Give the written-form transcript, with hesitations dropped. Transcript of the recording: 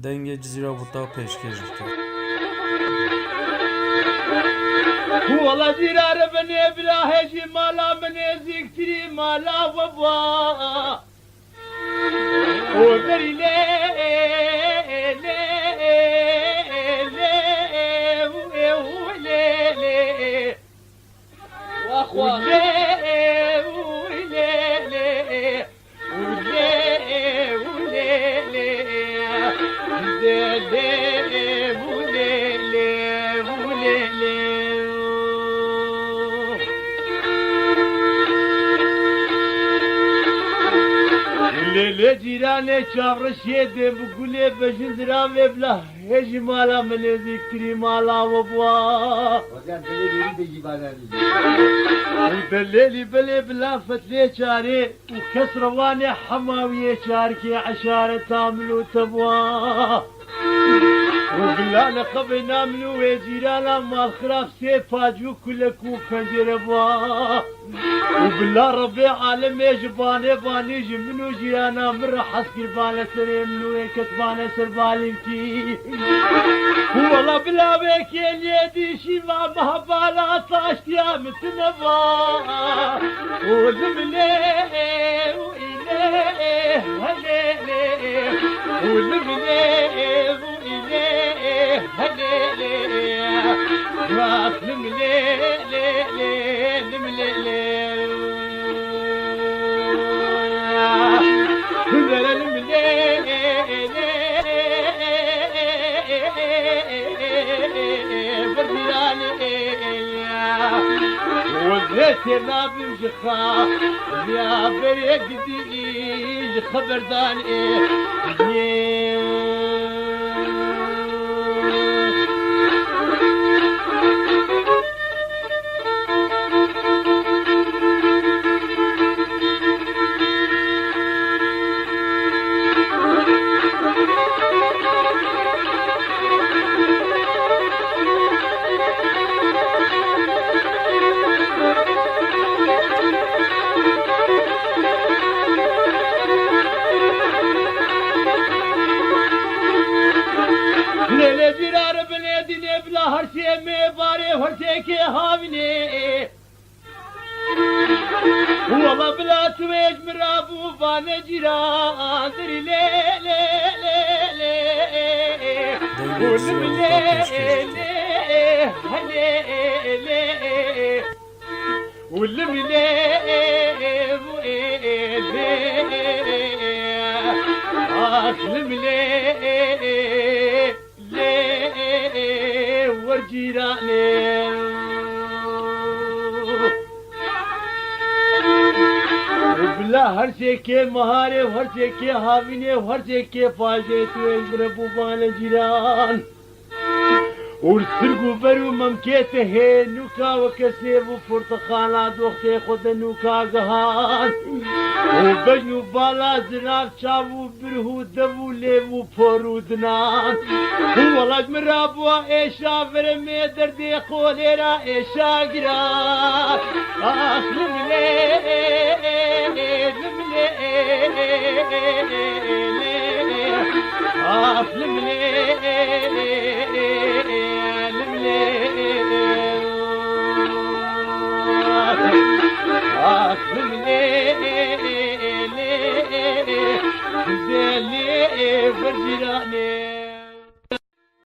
دەنگێ جزیرە بووتا پێشکەشتە وڵە جیرارە بنێ بلا هێژی مالا منێ زیکتری مالا وەبوا ئۆدەری لێ لێ لێ لێ لێ وەخوا لێ لێ لێ لێ جیرانێ چاڕەشێ دێ بگولێ بەژنزراوێ بلا هێژی مالا منێ زیکتری ماڵاوە بووە بەلێلی بەلێ بلا فتلێ چارێ و کەس ڕەوانێ حەماویە چارکێ عەشارە تاملوتە بووە وبلا لقبي ناملو وجيرانا مال خراف سي فاجو كلكو كنجر بوا وبلا ربي عالم يجباني باني جمنو جيرانا مر حسكر بانا سري منو كتبانا سربالنتي والله بلا بك يدي شي ما بهبالا طاشتيا متنبا وزملي وإليه هليلي وزملي وزيتي ما بمشخا يا بريق دي خبردان ليلة جرار بلادي نبلا هرسي مي باري هرسي كي هاوني والله بلا تويج مرابو بانا جيران دري لي لي لي لي ولملي لي لي ولملي لملي ورجيراني بلا هر شيء کے مہارے ہر شيء کے حاوینے ہر شيء کے فاجے تو ربو بان جيران ورسرقو برو ممكيت هي نوكا وكسيب وفرتخانا دوختي خود نوكا قهان وبجنو بالا زناب شابو برهو دبو ليبو فورو دنان والله مرابوا ايشا فرمي دردي قوليرا ايشا قران اخلم ليه اخلم